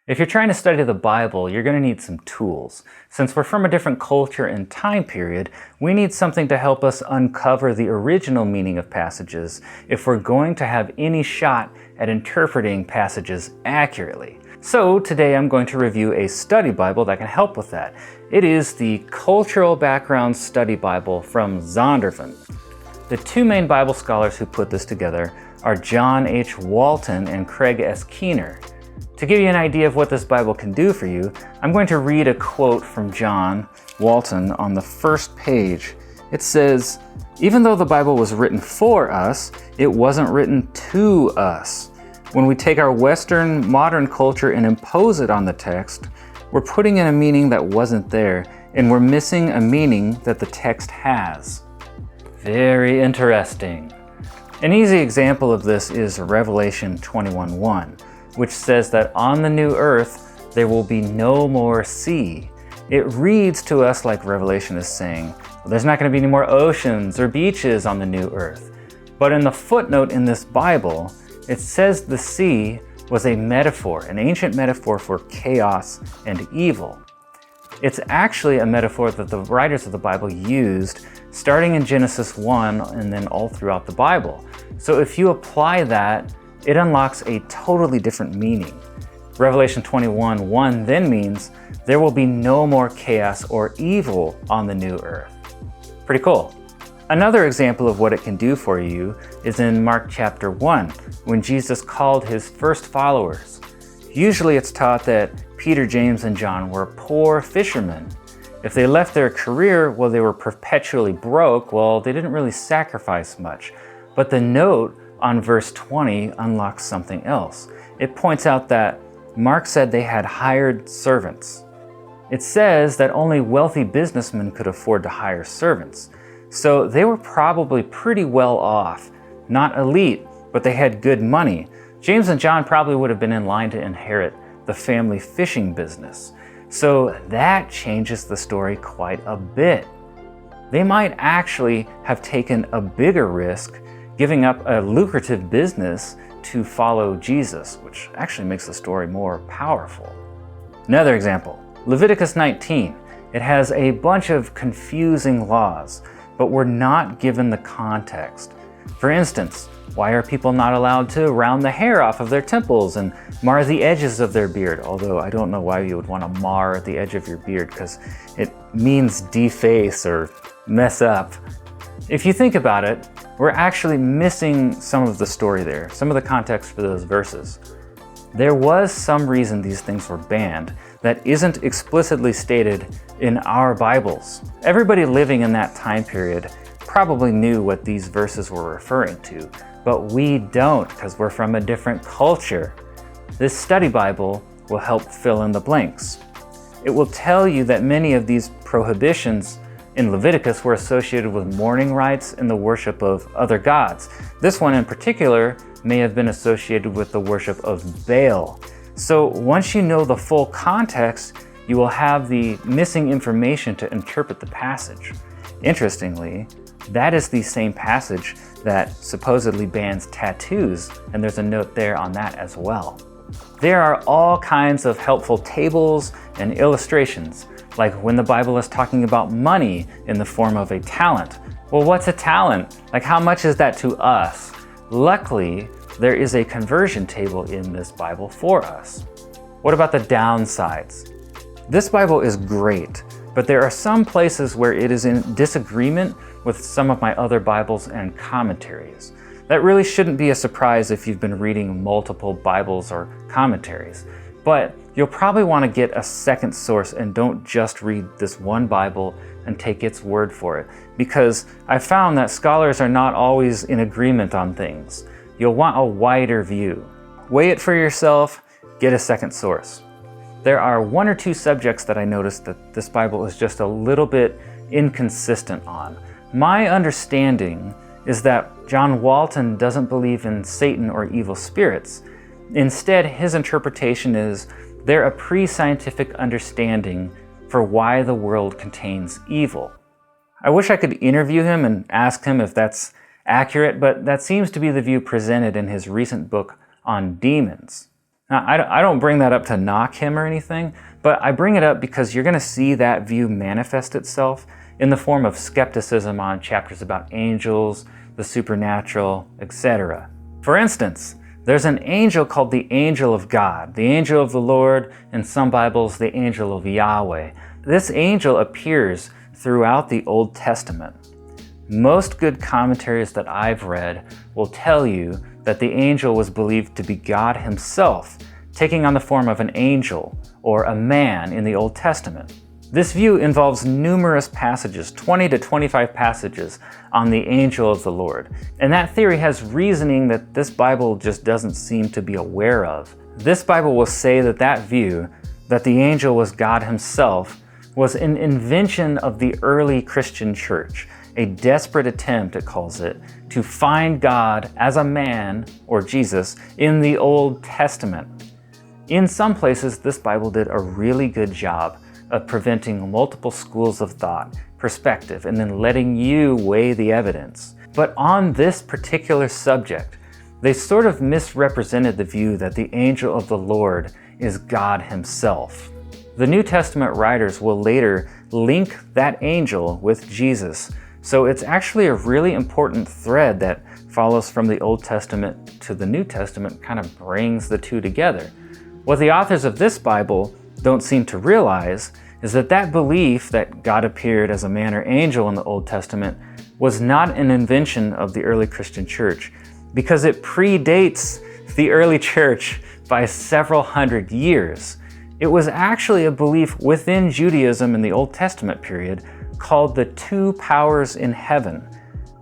If you're trying to study the Bible, you're going to need some tools. Since we're from a different culture and time period, we need something to help us uncover the original meaning of passages if we're going to have any shot at interpreting passages accurately. So today I'm going to review a study Bible that can help with that. It is the Cultural Background Study Bible from Zondervan. The two main Bible scholars who put this together are John H. Walton and Craig S. Keener. To give you an idea of what this Bible can do for you, I'm going to read a quote from John Walton on the first page. It says, "Even though the Bible was written for us, it wasn't written to us. When we take our Western modern culture and impose it on the text, we're putting in a meaning that wasn't there, and we're missing a meaning that the text has." Very interesting. An easy example of this is Revelation 21:1. Which says that on the new earth there will be no more sea. It reads to us like Revelation is saying, well, there's not going to be any more oceans or beaches on the new earth. But in the footnote in this Bible, it says the sea was a metaphor, an ancient metaphor for chaos and evil. It's actually a metaphor that the writers of the Bible used starting in Genesis 1 and then all throughout the Bible. So if you apply that, it unlocks a totally different meaning. Revelation 21:1 then means there will be no more chaos or evil on the new earth. Pretty cool. Another example of what it can do for you is in Mark chapter 1, when Jesus called his first followers. Usually it's taught that Peter, James, and John were poor fishermen. If they left their career while they were perpetually broke, well, they didn't really sacrifice much. But the note on verse 20 unlocks something else. It points out that Mark said they had hired servants. It says that only wealthy businessmen could afford to hire servants. So they were probably pretty well off. Not elite, but they had good money. James and John probably would have been in line to inherit the family fishing business. So that changes the story quite a bit. They might actually have taken a bigger risk giving up a lucrative business to follow Jesus, which actually makes the story more powerful. Another example, Leviticus 19. It has a bunch of confusing laws, but we're not given the context. For instance, why are people not allowed to round the hair off of their temples and mar the edges of their beard? Although I don't know why you would want to mar the edge of your beard, because it means deface or mess up. If you think about it, we're actually missing some of the story there, some of the context for those verses. There was some reason these things were banned that isn't explicitly stated in our Bibles. Everybody living in that time period probably knew what these verses were referring to, but we don't because we're from a different culture. This study Bible will help fill in the blanks. It will tell you that many of these prohibitions in Leviticus were associated with mourning rites and the worship of other gods. This one in particular may have been associated with the worship of Baal. So once you know the full context, you will have the missing information to interpret the passage. Interestingly, that is the same passage that supposedly bans tattoos, and there's a note there on that as well. There are all kinds of helpful tables and illustrations, like when the Bible is talking about money in the form of a talent. Well, what's a talent? Like, how much is that to us? Luckily, there is a conversion table in this Bible for us. What about the downsides? This Bible is great, but there are some places where it is in disagreement with some of my other Bibles and commentaries. That really shouldn't be a surprise if you've been reading multiple Bibles or commentaries. But you'll probably want to get a second source and don't just read this one Bible and take its word for it, because I found that scholars are not always in agreement on things. You'll want a wider view. Weigh it for yourself, get a second source. There are one or two subjects that I noticed that this Bible is just a little bit inconsistent on. My understanding is that John Walton doesn't believe in Satan or evil spirits. Instead, his interpretation is they're a pre-scientific understanding for why the world contains evil. I wish I could interview him and ask him if that's accurate, but that seems to be the view presented in his recent book on demons. Now, I don't bring that up to knock him or anything, but I bring it up because you're going to see that view manifest itself in the form of skepticism on chapters about angels, the supernatural, etc. For instance, there's an angel called the angel of God, the angel of the Lord, in some Bibles, the angel of Yahweh. This angel appears throughout the Old Testament. Most good commentaries that I've read will tell you that the angel was believed to be God himself, taking on the form of an angel or a man in the Old Testament. This view involves numerous passages, 20 to 25 passages on the angel of the Lord. And that theory has reasoning that this Bible just doesn't seem to be aware of. This Bible will say that that view, that the angel was God himself, was an invention of the early Christian church, a desperate attempt, it calls it, to find God as a man, or Jesus, in the Old Testament. In some places, this Bible did a really good job of preventing multiple schools of thought, perspective, and then letting you weigh the evidence. But on this particular subject, they sort of misrepresented the view that the angel of the Lord is God himself. The New Testament writers will later link that angel with Jesus, so it's actually a really important thread that follows from the Old Testament to the New Testament, kind of brings the two together. What the authors of this Bible don't seem to realize is that that belief that God appeared as a man or angel in the Old Testament was not an invention of the early Christian church, because it predates the early church by several hundred years. It was actually a belief within Judaism in the Old Testament period called the two powers in heaven.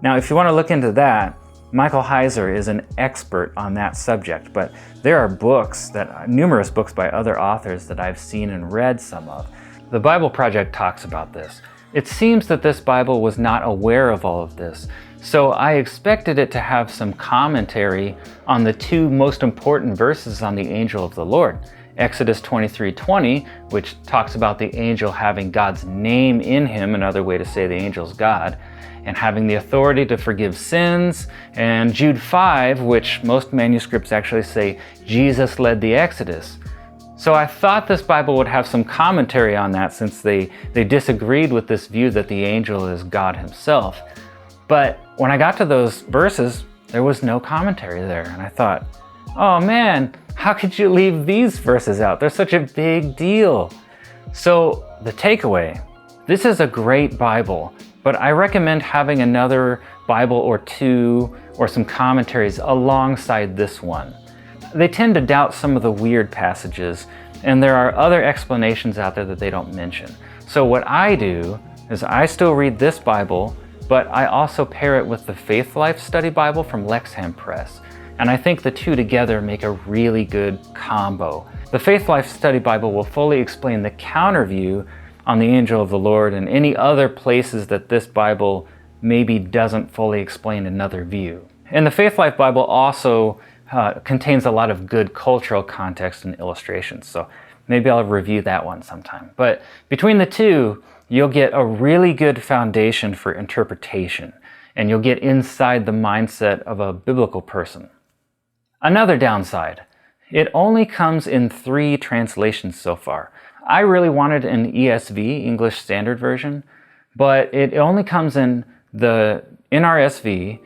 Now, if you want to look into that, Michael Heiser is an expert on that subject, but there are numerous books by other authors that I've seen and read some of. The Bible Project talks about this. It seems that this Bible was not aware of all of this, so I expected it to have some commentary on the two most important verses on the angel of the Lord. Exodus 23:20, which talks about the angel having God's name in him, another way to say the angel's God, and having the authority to forgive sins, and Jude 5, which most manuscripts actually say Jesus led the Exodus. So I thought this Bible would have some commentary on that, since they disagreed with this view that the angel is God himself. But when I got to those verses, there was no commentary there, and I thought, oh man, how could you leave these verses out? They're such a big deal. So the takeaway, this is a great Bible, but I recommend having another Bible or two or some commentaries alongside this one. They tend to doubt some of the weird passages, and there are other explanations out there that they don't mention. So what I do is I still read this Bible, but I also pair it with the Faith Life Study Bible from Lexham Press. And I think the two together make a really good combo. The Faith Life Study Bible will fully explain the counter view on the angel of the Lord and any other places that this Bible maybe doesn't fully explain another view. And the Faith Life Bible also contains a lot of good cultural context and illustrations, so maybe I'll review that one sometime. But between the two, you'll get a really good foundation for interpretation, and you'll get inside the mindset of a biblical person. Another downside, it only comes in 3 translations so far. I really wanted an ESV, English Standard Version, but it only comes in the NRSV,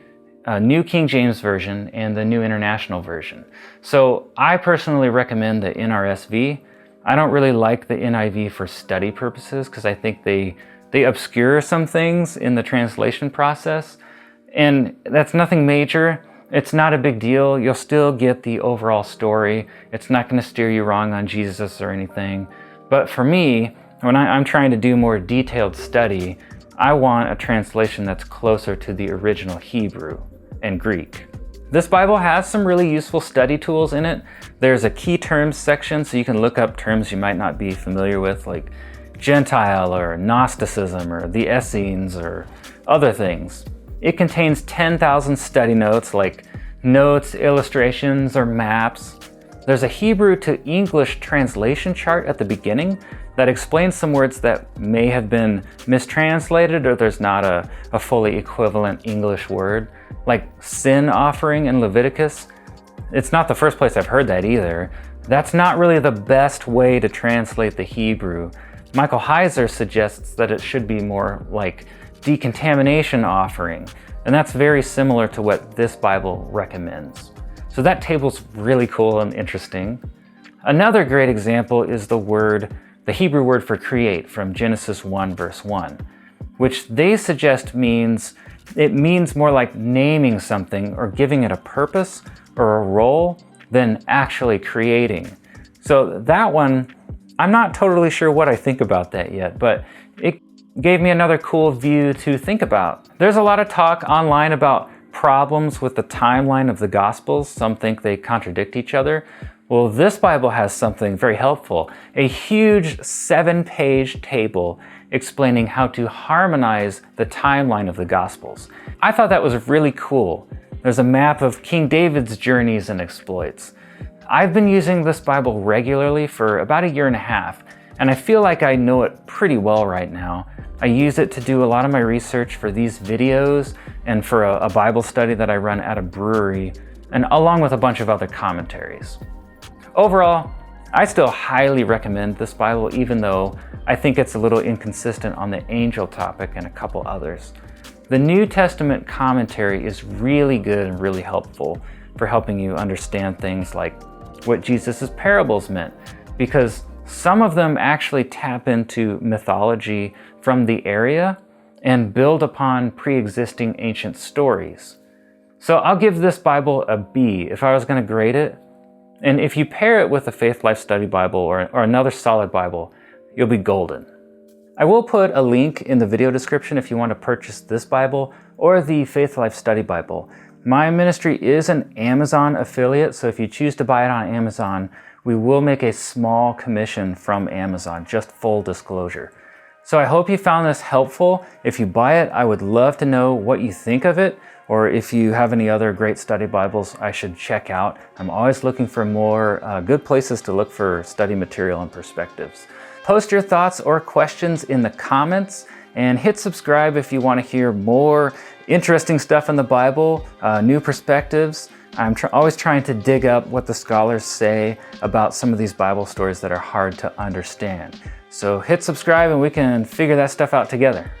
New King James Version, and the New International Version. So I personally recommend the NRSV. I don't really like the NIV for study purposes because I think they obscure some things in the translation process, and that's nothing major. It's not a big deal. You'll still get the overall story. It's not going to steer you wrong on Jesus or anything. But for me, when I'm trying to do more detailed study, I want a translation that's closer to the original Hebrew and Greek. This Bible has some really useful study tools in it. There's a key terms section, so you can look up terms you might not be familiar with, like Gentile or Gnosticism or the Essenes or other things. It contains 10,000 study notes, like notes, illustrations, or maps. There's a Hebrew to English translation chart at the beginning that explains some words that may have been mistranslated, or there's not a fully equivalent English word, like sin offering in Leviticus. It's not the first place I've heard that either, That's not really the best way to translate the Hebrew. Michael Heiser suggests that it should be more like decontamination offering, and that's very similar to what this Bible recommends. So that table's really cool and interesting. Another great example is the Hebrew word for create from Genesis 1 verse 1, which they suggest means more like naming something or giving it a purpose or a role than actually creating. So that one, I'm not totally sure what I think about that yet, but it gave me another cool view to think about. There's a lot of talk online about problems with the timeline of the Gospels. Some think they contradict each other. Well, this Bible has something very helpful, a huge 7-page table explaining how to harmonize the timeline of the Gospels. I thought that was really cool. There's a map of King David's journeys and exploits. I've been using this Bible regularly for about 1.5 years, and I feel like I know it pretty well right now. I use it to do a lot of my research for these videos and for a Bible study that I run at a brewery, and along with a bunch of other commentaries. Overall, I still highly recommend this Bible, even though I think it's a little inconsistent on the angel topic and a couple others. The New Testament commentary is really good and really helpful for helping you understand things like what Jesus' parables meant, because some of them actually tap into mythology from the area and build upon pre-existing ancient stories. So I'll give this Bible a B if I was going to grade it. And if you pair it with a Faith Life Study Bible or another solid Bible, you'll be golden. I will put a link in the video description if you want to purchase this Bible or the Faith Life Study Bible. My ministry is an Amazon affiliate, so if you choose to buy it on Amazon, we will make a small commission from Amazon, just full disclosure. So I hope you found this helpful. If you buy it, I would love to know what you think of it, or if you have any other great study Bibles I should check out. I'm always looking for more good places to look for study material and perspectives. Post your thoughts or questions in the comments, and hit subscribe if you want to hear more interesting stuff in the Bible, new perspectives. I'm always trying to dig up what the scholars say about some of these Bible stories that are hard to understand. So hit subscribe and we can figure that stuff out together.